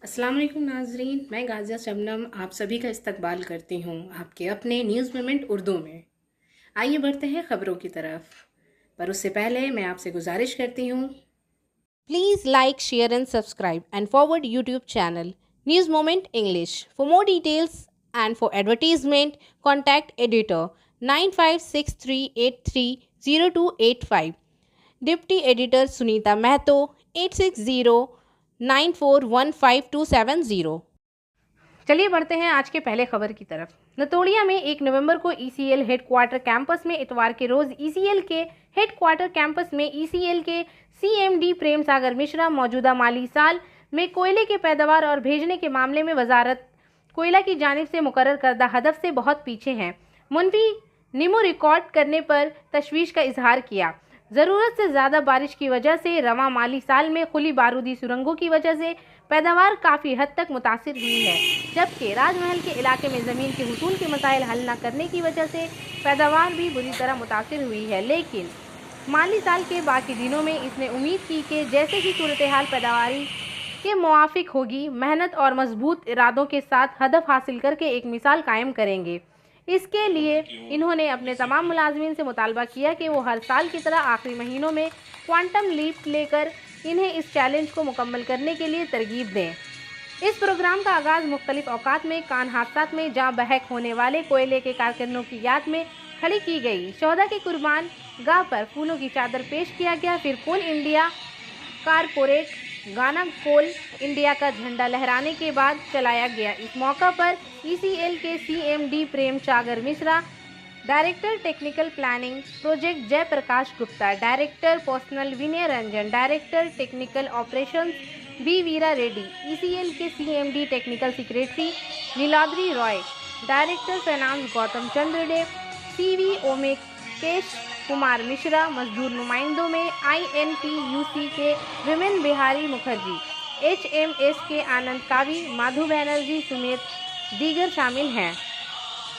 अस्सलाम वालेकुम नाजरीन, मैं गाजिया शबनम आप सभी का इस्तकबाल करती हूँ आपके अपने न्यूज़ मोमेंट उर्दू में। आइए बढ़ते हैं खबरों की तरफ, पर उससे पहले मैं आपसे गुजारिश करती हूँ, please like share and subscribe and forward YouTube channel news moment English for more details and for advertisement contact editor 9563830285, deputy editor Sunita Mahato 8609415270। चलिए बढ़ते हैं आज के पहले खबर की तरफ। नतोड़िया में 1 नवंबर को ईसीएल हेडक्वार्टर कैंपस में इतवार के रोज ईसीएल के हेडक्वार्टर कैंपस में ईसीएल के सीएमडी प्रेम सागर मिश्रा मौजूदा माली साल में कोयले के पैदावार और भेजने के मामले में वजारत कोयला की जानिब से मुकर्रर करदा हदफ से बहुत पीछे हैं। मुनफी निमो रिकॉर्ड करने पर तशवीश का इजहार किया। ज़रूरत से ज़्यादा बारिश की वजह से रवां माली साल में खुली बारूदी सुरंगों की वजह से पैदावार काफ़ी हद तक मुतासिर हुई है, जबकि राजमहल के इलाके में ज़मीन के हुसूल के मसाइल हल न करने की वजह से पैदावार भी बुरी तरह मुतासिर हुई है। लेकिन माली साल के बाकी दिनों में इसने उम्मीद की कि जैसे ही सूरत हाल पैदावारी के मुआफिक होगी, मेहनत और मजबूत इरादों के साथ हदफ हासिल करके एक मिसाल कायम करेंगे। इसके लिए इन्होंने अपने तमाम मुलाजमीन से मुतालबा किया कि वो हर साल की तरह आखिरी महीनों में क्वांटम लीप लेकर इन्हें इस चैलेंज को मुकम्मल करने के लिए तरगीब दें। इस प्रोग्राम का आगाज़ मुख्तलिफ औकात में कान हादसात में जहाँ बहक होने वाले कोयले के कारकुनों की याद में खड़ी की गई। शोहदा के कुर्बान गाह पर फूलों की चादर पेश किया गया। फिर कोल इंडिया कारपोरेट गाना कोल इंडिया का झंडा लहराने के बाद चलाया गया। इस मौका पर ईसीएल के CMD Prem Sagar Mishra, director technical planning project Jayprakash Gupta, director personnel Vinay Ranjan, director technical operations B Veera Reddy, ECL के CMD technical secretary Niladri Roy, director finance Gautam Chandra Dey, CV Omekesh Kumar Mishra, मजदूर नुमाइंदों में आईएनटीयूसी के विमेन बिहारी मुखर्जी, एचएमएस के आनंद कावी, माधु बनर्जी समेत दीगर शामिल हैं।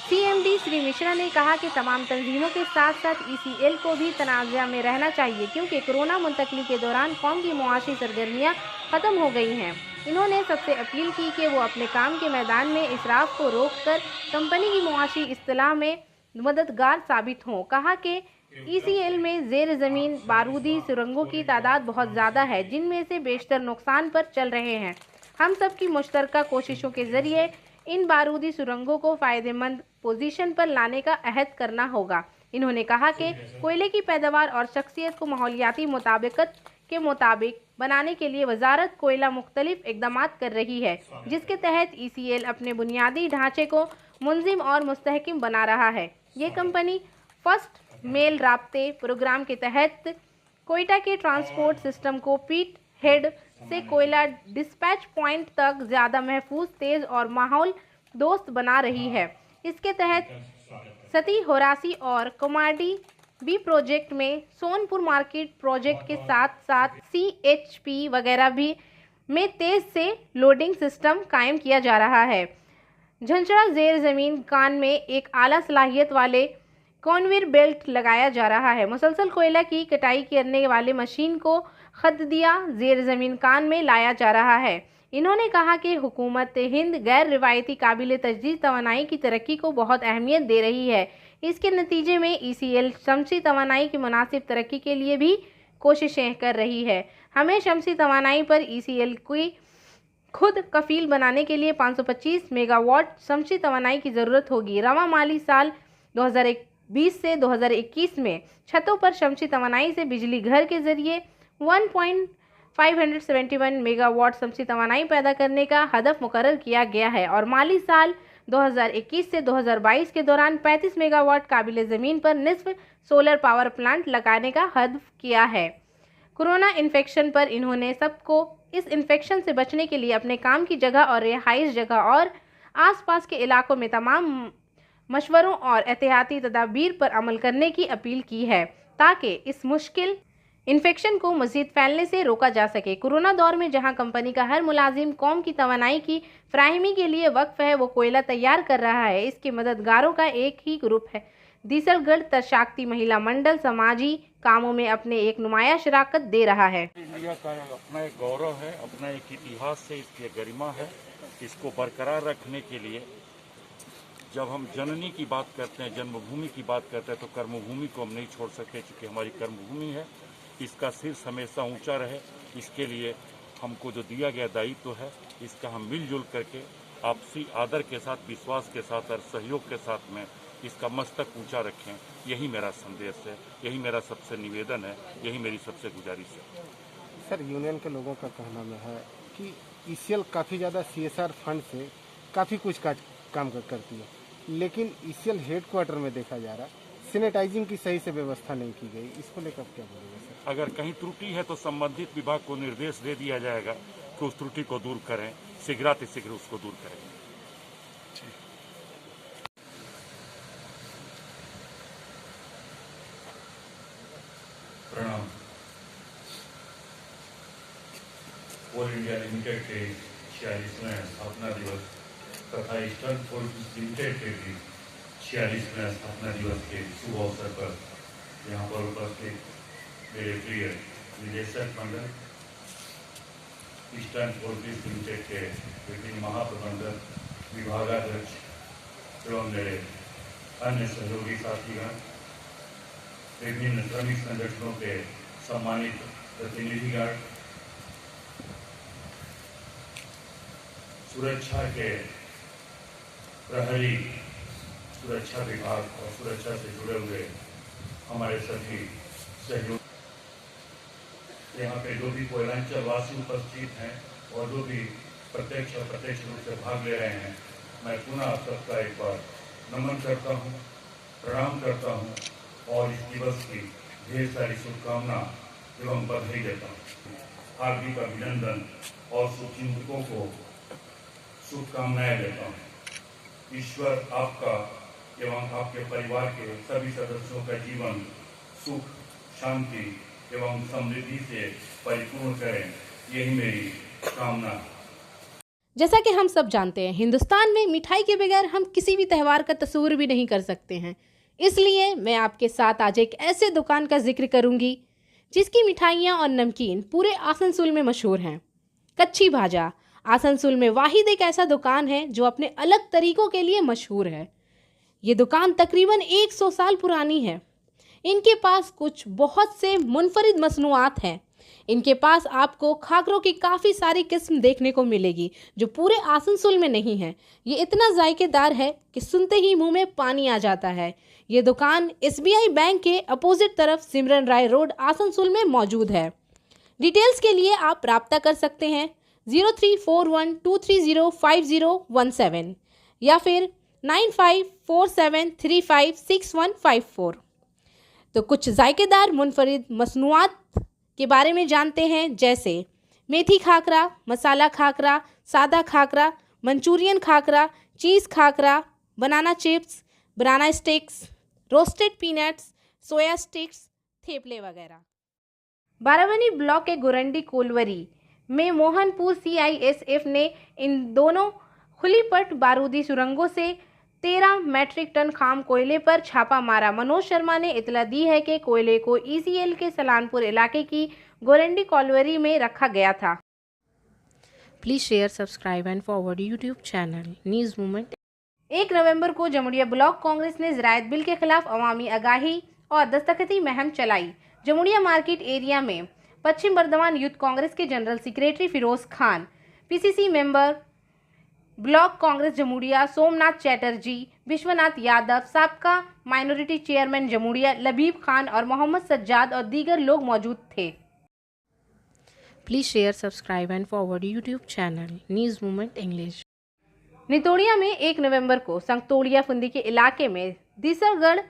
सीएमडी श्री मिश्रा ने कहा कि तमाम तंजीमों के साथ साथ ईसीएल को भी तनाज़ा में रहना चाहिए, क्योंकि कोरोना मुंतकली के दौरान कौम की मुआशी सरगर्मियाँ ख़त्म हो गई हैं। इन्होंने सबसे अपील की कि वो अपने काम के मैदान में इसराफ को रोककर कंपनी की मुआशी इस्तेलाह में मददगार साबित हों। कहा कि ईसीएल में ज़ेर ज़मीन बारूदी सुरंगों की तादाद बहुत ज़्यादा है, जिनमें से बेशतर नुकसान पर चल रहे हैं। हम सब की मुश्तरका कोशिशों के ज़रिए इन बारूदी सुरंगों को फ़ायदेमंद पोजीशन पर लाने का अहद करना होगा। इन्होंने कहा कि कोयले की पैदावार और शख्सियत को माहौलियाती मुताबिकत के मुताबिक बनाने के लिए वजारत कोयला मुख्तलिफ इकदाम कर रही है, जिसके तहत ईसीएल अपने बुनियादी ढांचे को मुंजिम और मुस्तहकम बना रहा है। ये कंपनी फर्स्ट मेल राब्ते प्रोग्राम के तहत कोयटा के ट्रांसपोर्ट सिस्टम को पीट हेड से कोयला डिस्पैच पॉइंट तक ज़्यादा महफूज, तेज़ और माहौल दोस्त बना रही है। इसके तहत सती होरासी और कमाडी बी प्रोजेक्ट में सोनपुर मार्केट प्रोजेक्ट के साथ साथ सीएचपी वगैरह भी में तेज़ से लोडिंग सिस्टम कायम किया जा रहा है। झंझरा ज़ेर ज़मीन कान में एक आला सलाहियत वाले कॉन्वेयर बेल्ट लगाया जा रहा है। मुसलसल कोयला की कटाई करने वाले मशीन को खददिया ज़ेर ज़मीन कान में लाया जा रहा है। इन्होंने कहा कि हुकूमत हिंद गैर रिवायती काबिल तजदीद तवानाई की तरक्की को बहुत अहमियत दे रही है। इसके नतीजे में ईसीएल शमसी तवानाई की मुनासिब तरक्की के लिए भी कोशिशें कर रही है। हमें शमसी तवानाई पर ईसीएल की खुद कफील बनाने के लिए 525 मेगावाट शमसी तवानाई की ज़रूरत होगी। रवां माली साल 2020 से 2021 में छतों पर शमसी तवानाई से बिजली घर के ज़रिए 1.571 मेगावाट शमसी तवानाई पैदा करने का हदफ मुकर्रर किया गया है और माली साल 2021 से 2022 के दौरान 35 मेगावाट काबिल ज़मीन पर निस्फ सोलर पावर प्लांट लगाने का हदफ किया है। कोरोना इन्फेक्शन पर इन्होंने सबको इस इन्फेक्शन से बचने के लिए अपने काम की जगह और रिहाइश जगह और आसपास के इलाकों में तमाम मशवरों और एहतियाती तदाबीर पर अमल करने की अपील की है, ताकि इस मुश्किल इन्फेक्शन को मज़ीद फैलने से रोका जा सके। कोरोना दौर में जहां कंपनी का हर मुलाजिम कौम की तवानाई की फ्राहमी के लिए वक्फ है, वो कोयला तैयार कर रहा है। इसके मददगारों का एक ही ग्रुप है दीसलगढ़ तरशाक्ति महिला मंडल समाजी कामों में अपने एक नुमाया शराकत दे रहा है। इंडिया का अपना एक गौरव है, अपना एक इतिहास है, इसकी गरिमा है। इसको बरकरार रखने के लिए जब हम जननी की बात करते हैं, जन्मभूमि की बात करते हैं, तो कर्मभूमि को हम नहीं छोड़ सकते, क्योंकि हमारी कर्मभूमि है। इसका शीर्ष हमेशा ऊंचा रहे, इसके लिए हमको जो दिया गया दायित्व है, इसका हम मिलजुल करके आपसी आदर के साथ, विश्वास के साथ और सहयोग के साथ में इसका मस्तक ऊंचा रखें। यही मेरा संदेश है, यही मेरा सबसे निवेदन है, यही मेरी सबसे गुजारिश है। सर, यूनियन के लोगों का कहना में है कि ईसीएल काफ़ी ज़्यादा CSR फंड से काफ़ी कुछ काम करती है, लेकिन ईसीएल हेडक्वार्टर में देखा जा रहा है सैनिटाइजिंग की सही से व्यवस्था नहीं की गई। इसको लेकर क्या बोलेंगे सर? अगर कहीं त्रुटि है तो संबंधित विभाग को निर्देश दे दिया जाएगा कि उस त्रुटि को दूर करें, शीघ्रातिशीघ्र उसको दूर करें। प्रणाम। ऑल इंडिया लिमिटेड के 46वें स्थापना दिवस तथा ईस्टर्न फोर्स लिमिटेड के भी 46वें स्थापना दिवस के शुभ अवसर पर यहाँ पर उपस्थित मेरे प्रिय निदेशक मंडल, ईस्टर्न फोर्स लिमिटेड के विभिन्न महाप्रबंधक, विभागाध्यक्ष एवं मेरे अन्य सहयोगी साथीगण, विभिन्न श्रमिक संगठनों के सम्मानित प्रतिनिधिगण, सुरक्षा के प्रहरी, सुरक्षा विभाग और सुरक्षा से जुड़े हुए हमारे सभी सहयोग, यहाँ पे जो भी कोयलांचल वासी उपस्थित हैं और जो भी प्रत्यक्ष और अप्रत्यक्ष रूप से भाग ले रहे हैं, मैं पुनः आप सबका एक बार नमन करता हूँ, प्रणाम करता हूँ और इस दिवस की ढेर सारी शुभकामना एवं बधाई देता हूँ। हार्दिक अभिनंदन और शुभचिंतकों को शुभकामनाएं देता हूँ। ईश्वर आपका एवं आपके परिवार के सभी सदस्यों का जीवन सुख, शांति एवं समृद्धि से परिपूर्ण करें, यही मेरी कामना है। जैसा कि हम सब जानते हैं, हिंदुस्तान में मिठाई के बगैर हम किसी भी त्यौहार का तस्वुर भी नहीं कर सकते हैं। इसलिए मैं आपके साथ आज एक ऐसे दुकान का जिक्र करूंगी जिसकी मिठाइयाँ और नमकीन पूरे आसनसोल में मशहूर हैं। कच्ची भाजा आसनसोल में वाहिद एक ऐसा दुकान है जो अपने अलग तरीकों के लिए मशहूर है। ये दुकान तकरीबन 100 साल पुरानी है। इनके पास कुछ बहुत से मुनफरिद मसनूआत हैं। इनके पास आपको खाकरों की काफ़ी सारी किस्म देखने को मिलेगी जो पूरे आसनसोल में नहीं है। ये इतना जायकेदार है कि सुनते ही मुंह में पानी आ जाता है। ये दुकान SBI बैंक के अपोजिट तरफ सिमरन राय रोड आसनसोल में मौजूद है। डिटेल्स के लिए आप राब्ता कर सकते हैं 0341230517 या फिर 9547356154। तो कुछ जायकेदार मुनफरिद मसनूआत के बारे में जानते हैं, जैसे मेथी खाकरा, मसाला खाकरा, सादा खाकरा, मंचूरियन खाकरा, चीज़ खाकरा, बनाना चिप्स, बनाना स्टिक्स, रोस्टेड पीनट्स, सोया स्टिक्स, थेपले वगैरह। बारावनी ब्लॉक के गुरंडी कोलवरी में मोहनपुर CISF ने इन दोनों खुलीपट बारूदी सुरंगों से 13 मैट्रिक टन खाम कोयले पर छापा मारा। मनोज शर्मा ने इतला दी है कि कोयले को ECL के सलानपुर इलाके की गोरंडी कॉलवरी में रखा गया था। Please share, subscribe and forward YouTube channel news movement. 1 नवंबर को जमुड़िया ब्लॉक कांग्रेस ने ज़रायत बिल के खिलाफ अवामी आगाही और दस्तखती मुहिम चलाई। जमुड़िया मार्केट एरिया में पश्चिम बर्धमान यूथ कांग्रेस के general secretary Firoz Khan, PCC member block Congress Jamuria Somnath Chatterjee, Vishwanath Yadav, साबका माइनॉरिटी चेयरमैन जमुड़िया लबीब खान और मोहम्मद सज्जाद और दीगर लोग मौजूद थे। Please share, subscribe and forward YouTube channel news movement English. Nitoria में 1 नवंबर को संगतोड़िया फुंदी के इलाके में दीसरगढ़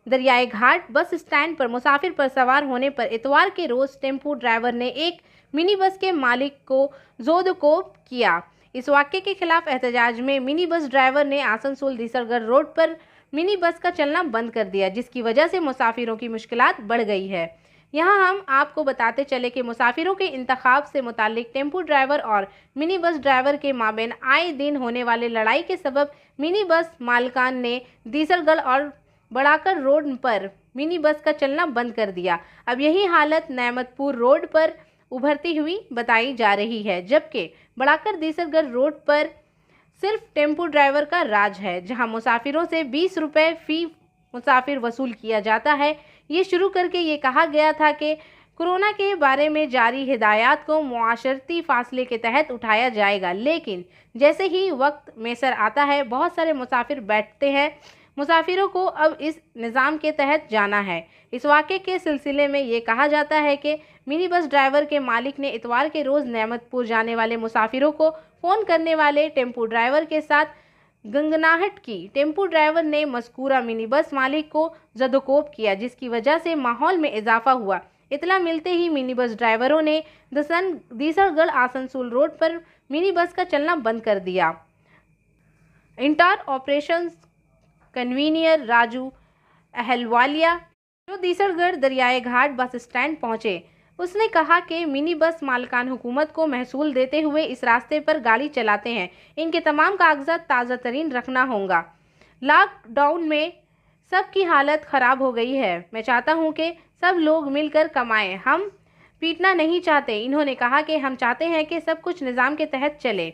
दरियाई घाट बस स्टैंड पर मुसाफिर पर सवार होने पर इतवार के रोज़ टेम्पो ड्राइवर ने एक मिनी बस के मालिक को जोदकोप किया। इस वाक़े के खिलाफ एहतजाज में मिनी बस ड्राइवर ने आसनसोल दीसरगढ़ रोड पर मिनी बस का चलना बंद कर दिया, जिसकी वजह से मुसाफिरों की मुश्किलात बढ़ गई है। यहाँ हम आपको बताते चले कि मुसाफिरों के इंतखाब से मुतालिक टेम्पो ड्राइवर और मिनी बस ड्राइवर के माबेन आए दिन होने वाले लड़ाई के सबब मिनी बस मालिकान ने दीसरगढ़ और बढ़ाकर रोड पर मिनी बस का चलना बंद कर दिया। अब यही हालत नेमतपुर रोड पर उभरती हुई बताई जा रही है, जबकि बढ़ाकर देसरगढ़ रोड पर सिर्फ टेम्पो ड्राइवर का राज है, जहां मुसाफिरों से 20 रुपये फी मुसाफिर वसूल किया जाता है। ये शुरू करके ये कहा गया था कि कोरोना के बारे में जारी हिदायत को मुआशरती फासले के तहत उठाया जाएगा, लेकिन जैसे ही वक्त मैसर आता है बहुत सारे मुसाफिर बैठते हैं। मुसाफिरों को अब इस निज़ाम के तहत जाना है। इस वाक़े के सिलसिले में ये कहा जाता है कि मिनी बस ड्राइवर के मालिक ने इतवार के रोज़ नेमतपुर जाने वाले मुसाफिरों को फ़ोन करने वाले टेम्पो ड्राइवर के साथ गंगनाहट की। टेम्पो ड्राइवर ने मज़कूरा मिनी बस मालिक को जदोकोब किया, जिसकी वजह से माहौल में इजाफा हुआ। इतला मिलते ही मिनी बस ड्राइवरों ने दीसरगढ़ आसनसोल रोड पर मिनी बस का चलना बंद कर दिया। इंटर ऑपरेशंस कन्वीनियर राजू अहलवालिया जो दीसरगढ़ दरियाए घाट बस स्टैंड पहुंचे, उसने कहा कि मिनी बस मालकान हुकूमत को महसूल देते हुए इस रास्ते पर गाड़ी चलाते हैं। इनके तमाम कागजात ताज़ा तरीन रखना होगा। लॉकडाउन में सबकी हालत ख़राब हो गई है। मैं चाहता हूं कि सब लोग मिलकर कमाएं। हम पीटना नहीं चाहते। इन्होंने कहा कि हम चाहते हैं कि सब कुछ निज़ाम के तहत चले।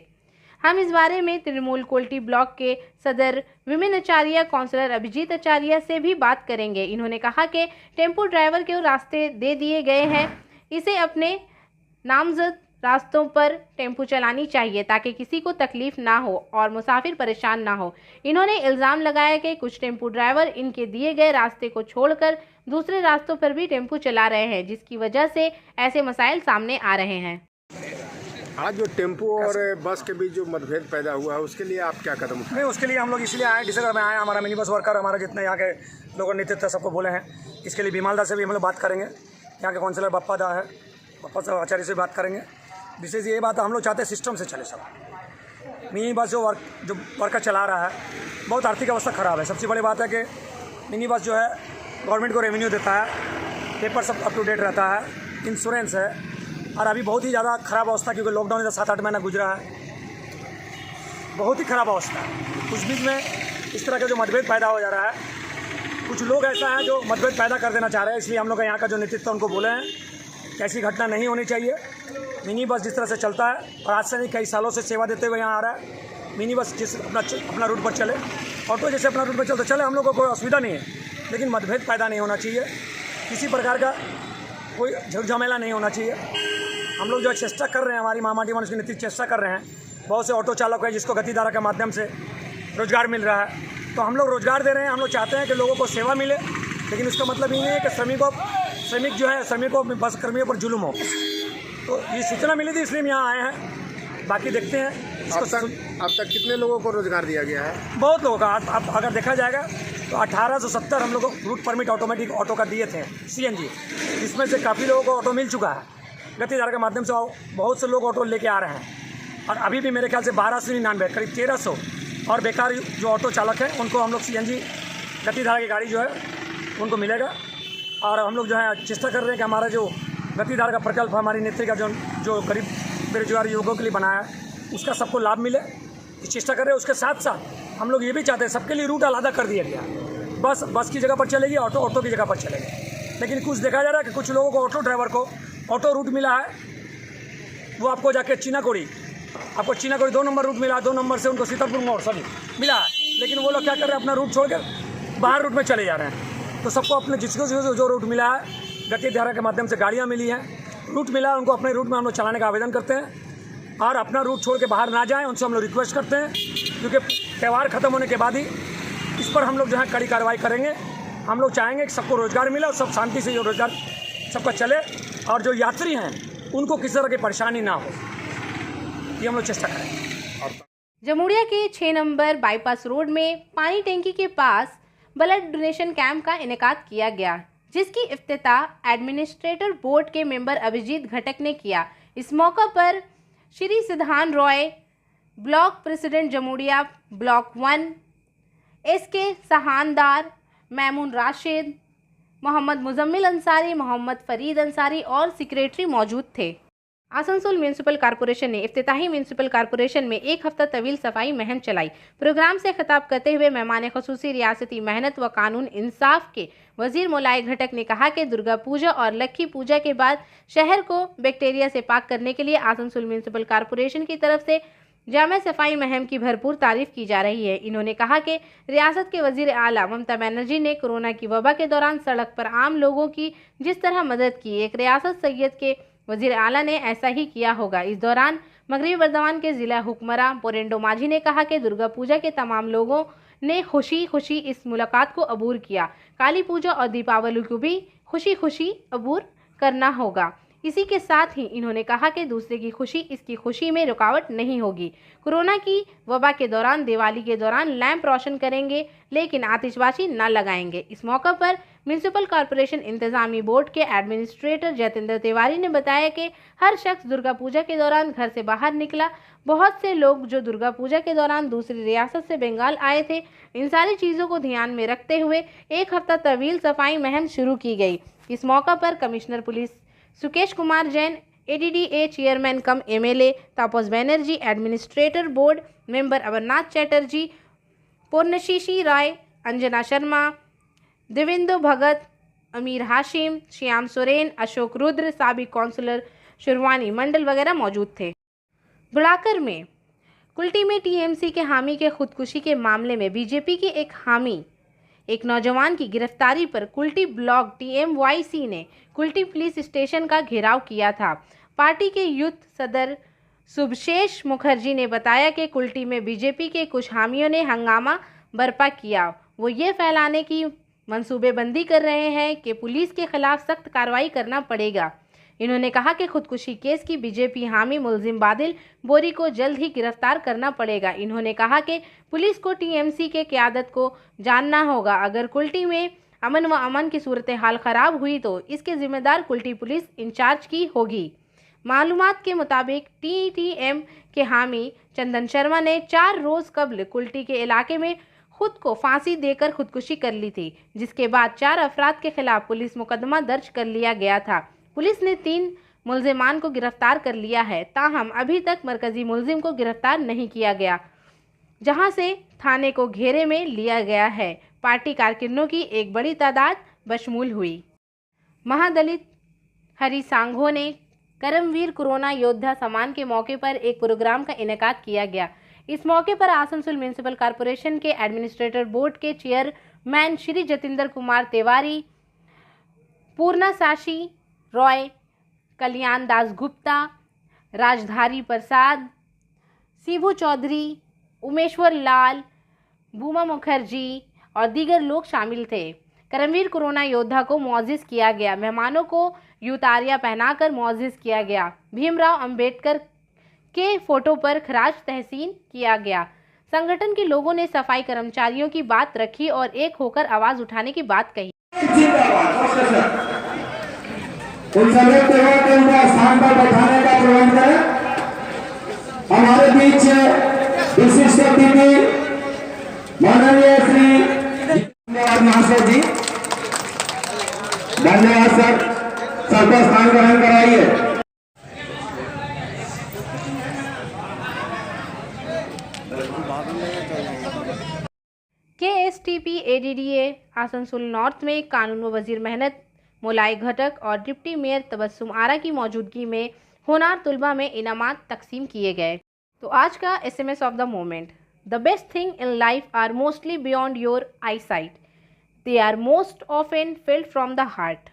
हम इस बारे में तृणमूल कोल्टी ब्लॉक के सदर विमिन आचार्य, काउंसलर अभिजीत आचार्य से भी बात करेंगे। इन्होंने कहा कि टेम्पो ड्राइवर के रास्ते दे दिए गए हैं, इसे अपने नामजद रास्तों पर टेम्पो चलानी चाहिए ताकि किसी को तकलीफ ना हो और मुसाफिर परेशान ना हो। इन्होंने इल्ज़ाम लगाया कि कुछ टेम्पो ड्राइवर इनके दिए गए रास्ते को छोड़कर दूसरे रास्तों पर भी टेम्पो चला रहे हैं, जिसकी वजह से ऐसे मसाइल सामने आ रहे हैं। आज जो टेम्पो और बस के बीच जो मतभेद पैदा हुआ है, उसके लिए आप क्या कदम उठाए? नहीं, उसके लिए हम लोग इसलिए आए, डिसरगढ़ में आए। हमारा मिनी बस वर्कर, हमारे जितने यहाँ के लोगों नेतृत्व सबको बोले हैं। इसके लिए भीमालदा से भी हम लोग बात करेंगे, यहाँ के काउंसलर बप्पा दा है, बप्पा साहब आचार्य से बात करेंगे। विशेष ये बात हम लोग चाहते हैं सिस्टम से चले सब। मिनी बस जो वर्कर चला रहा है, बहुत आर्थिक अवस्था ख़राब है। सबसे बड़ी बात है कि मिनी बस जो है गवर्नमेंट को रेवेन्यू देता है, पेपर सब अप टू डेट रहता है, इंश्योरेंस है, और अभी बहुत ही ज़्यादा ख़राब अवस्था, क्योंकि लॉकडाउन से 7-8 महीना गुजरा है, बहुत ही ख़राब अवस्था है। कुछ बीच में इस तरह का जो मतभेद पैदा हो जा रहा है, कुछ लोग ऐसा है जो मतभेद पैदा कर देना चाह रहे हैं। इसलिए हम लोग यहाँ का जो नेतृत्व उनको बोले हैं कि ऐसी घटना नहीं होनी चाहिए। मिनी बस जिस तरह से चलता है और आज से नहीं कई सालों से सेवा देते हुए यहाँ आ रहा है, मिनी बस जिस अपना रूट पर चले, ऑटो जैसे अपना रूट पर चलते चले, हम लोग को कोई असुविधा नहीं है, लेकिन मतभेद पैदा नहीं होना चाहिए, किसी प्रकार का कोई झमेला नहीं होना चाहिए। हम लोग जो चेष्टा कर रहे हैं, हमारी महामाटी मनुष्य की नेतृत्व चेष्टा कर रहे हैं। बहुत से ऑटो चालक हैं जिसको गतिधारा के माध्यम से रोजगार मिल रहा है, तो हम लोग रोजगार दे रहे हैं। हम लोग चाहते हैं कि लोगों को सेवा मिले, लेकिन उसका मतलब ये नहीं है कि श्रमिकों बस कर्मियों पर जुल्म हो। तो ये सूचना मिली थी, इसलिए हम यहाँ आए हैं। बाकी देखते हैं अब तक कितने लोगों को रोजगार दिया गया है? बहुत लोगों का। अब अगर देखा जाएगा तो 1870 हम लोग को रूट परमिट ऑटोमेटिक ऑटो का दिए थे, CNG, जिसमें से काफ़ी लोगों को ऑटो मिल चुका है। गतिधारा के माध्यम से बहुत से लोग ऑटो लेके आ रहे हैं, और अभी भी मेरे ख्याल से 1299 करीब 1300 और बेकार जो ऑटो चालक हैं उनको हम लोग CNG गतिधारा की गाड़ी जो है उनको मिलेगा। और हम लोग जो है चेष्टा कर रहे हैं कि हमारा जो गतिधारा का प्रकल्प हमारी नेत्री का जो गरीब बेरोजगार युवकों के लिए बनाया है, उसका सबको लाभ मिले, इस चेष्टा कर रहे हैं। उसके साथ साथ हम लोग ये भी चाहते हैं सबके लिए रूट अलग कर दिया गया। बस की जगह पर चलेगी, ऑटो की जगह पर चलेगी। लेकिन कुछ देखा जा रहा है कि कुछ लोगों को, ऑटो ड्राइवर को ऑटो रूट मिला है, वो आपको जाके चीनाकोड़ी 2 नंबर रूट मिला है, 2 नंबर से उनको सीतापुर मोड़ सभी मिला है, लेकिन वो लोग क्या कर रहे हैं, अपना रूट छोड़कर बाहर रूट में चले जा रहे हैं। तो सबको अपने जिसको जो रूट मिला है, गतिधारा के माध्यम से गाड़ियाँ मिली हैं, रूट मिला है, उनको अपने रूट में हम लोग चलाने का आवेदन करते हैं, और अपना रूट छोड़ के बाहर ना जाएँ, उनसे हम लोग रिक्वेस्ट करते हैं, क्योंकि त्यौहार ख़त्म होने के बाद ही इस पर हम लोग जो है कड़ी कार्रवाई करेंगे। हम लोग चाहेंगे कि सबको रोज़गार मिले और सब शांति से जो रोज़गार सबका चले, और जो यात्री हैं उनको किसी तरह की परेशानी ना हो, ये हम लोग चेष्टा करेंगे। जमुड़िया के 6 नंबर बाईपास रोड में पानी टैंकी के पास ब्लड डोनेशन कैंप का इनेकाद किया गया, जिसकी इफ्तिताह एडमिनिस्ट्रेटर बोर्ड के मेंबर अभिजीत घटक ने किया। इस मौका पर Shri Siddhan Roy, block president Jamuria block 1, SK Sahandar, Maimoon Rashid, Mohammad Muzammil Ansari, Mohammad Farid Ansari और सेक्रेटरी मौजूद थे। आसनसोल म्यूनिसिपल कॉरपोरेशन ने इफ्तिताही म्यूनिसिपल कॉरपोरेशन में एक हफ्ता तवील सफाई मुहिम चलाई। प्रोग्राम से खिताब करते हुए मेहमान खुसूसी रियासती मेहनत व कानून इंसाफ के वजीर मोलाई घटक ने कहा कि दुर्गा पूजा और लक्खी पूजा के बाद शहर को बैक्टीरिया से पाक करने के लिए आसनसोल म्यूनिसिपल कॉरपोरेशन की तरफ से जामे सफाई मुहिम की भरपूर तारीफ की जा रही है। इन्होंने कहा कि रियासत के वजीर आला ममता बनर्जी ने कोरोना की वबा के दौरान सड़क पर आम लोगों की जिस तरह मदद की, एक रियासत सैयद के वजीर आला ने ऐसा ही किया होगा। इस दौरान मगरबी बर्दवान के जिला हुक्मरा पोरेंडो माझी ने कहा कि दुर्गा पूजा के तमाम लोगों ने खुशी खुशी इस मुलाकात को अबूर किया। काली पूजा और दीपावली को भी खुशी खुशी अबूर करना होगा। इसी के साथ ही इन्होंने कहा कि दूसरे की खुशी इसकी खुशी में रुकावट नहीं होगी। कोरोना की वबा के दौरान दिवाली के दौरान लैंप रोशन करेंगे लेकिन आतिशबाजी न लगाएंगे। इस मौके पर म्यूनिसिपल कॉरपोरेशन इंतजामी बोर्ड के एडमिनिस्ट्रेटर जतेंद्र तिवारी ने बताया कि हर शख्स दुर्गा पूजा के दौरान घर से बाहर निकला। बहुत से लोग जो दुर्गा पूजा के दौरान दूसरी रियासत से बंगाल आए थे, इन सारी चीज़ों को ध्यान में रखते हुए एक हफ्ता तवील सफाई मुहिम शुरू की गई। इस मौका पर commissioner police Sukesh Kumar Jain, ADDA chairman cum MLA Tapas Banerjee, administrator board member Amarnath Chatterjee, Purnashishi Rai, Anjana Sharma, Devendra Bhagat, Amir Hashim, Shyam Soren, Ashok Rudra, साबिक काउंसलर शुरवानी मंडल वगैरह मौजूद थे। बुढ़ाकर में कुल्टी में TMC के हामी के खुदकुशी के मामले में बीजेपी के एक हामी एक नौजवान की गिरफ्तारी पर कुल्टी ब्लॉक TMYC ने कुल्टी पुलिस स्टेशन का घेराव किया था। पार्टी के यूथ सदर सुभशेष मुखर्जी ने बताया कि कुल्टी में बीजेपी के कुछ हामियों ने हंगामा बर्पा किया। वो ये फैलाने की मंसूबेबंदी कर रहे हैं कि पुलिस के खिलाफ सख्त कार्रवाई करना पड़ेगा। इन्होंने कहा कि खुदकुशी केस की बीजेपी हामी मुलजिम बादिल बोरी को जल्द ही गिरफ्तार करना पड़ेगा। इन्होंने कहा कि पुलिस को TMC के क़यादत को जानना होगा। अगर कुल्टी में अमन की सूरत हाल ख़राब हुई तो इसके ज़िम्मेदार कुल्टी पुलिस इंचार्ज की होगी। मालूमात के मुताबिक TTM के हामी चंदन शर्मा ने 4 रोज़ कबल कुल्टी के इलाके में खुद को फांसी देकर खुदकुशी कर ली थी, जिसके बाद 4 अफराद के खिलाफ पुलिस मुकदमा दर्ज कर लिया गया था। पुलिस ने 3 मुलजिमान को गिरफ्तार कर लिया है, ताहम अभी तक मरकजी मुलजिम को गिरफ्तार नहीं किया गया, जहां से थाने को घेरे में लिया गया है। पार्टी कारकुनों की एक बड़ी तादाद बशमूल हुई। महादलित हरी सांघो ने करमवीर कोरोना योद्धा सम्मान के मौके पर एक प्रोग्राम का इनेकाद किया गया। इस मौके पर आसनसोल म्यूनिसिपल कॉरपोरेशन के एडमिनिस्ट्रेटर बोर्ड के चेयरमैन श्री जतेंद्र कुमार तिवारी, पूर्णा साशी रॉय, कल्याण दास गुप्ता, राजधारी प्रसाद, शिबू चौधरी, उमेश्वर लाल, भूमा मुखर्जी और दीगर लोग शामिल थे। करमवीर कोरोना योद्धा को मुअज़्ज़िज़ किया गया। मेहमानों को यूतारिया पहनाकर मुअज़्ज़िज़ किया गया। भीमराव अंबेडकर के फोटो पर खराज तहसीन किया गया। संगठन के लोगों ने सफाई कर्मचारियों की बात रखी और एक होकर आवाज उठाने की बात कही। उन सभी त्योहार के उनका स्थान पर बैठाने का प्रबंध करें। हमारे बीच विशिष्ट अतिथि माननीय श्री धन्यवाद महाशय जी, धन्यवाद सर, सबका स्थान ग्रहण कराइए। KSTP ADDA आसनसोल नॉर्थ में कानून व वजीर मेहनत मोलाई घटक और डिप्टी मेयर तबस्सुम आरा की मौजूदगी में होनार तुलबा में इनामात तकसीम किए गए। तो आज का SMS of the moment, the best thing in life are mostly beyond your eyesight, they are most often felt from the heart.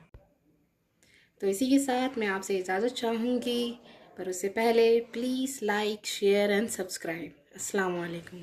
तो इसी के साथ मैं आपसे इजाज़त चाहूँगी, पर उससे पहले please like, share and subscribe. अस्सलाम वालेकुम।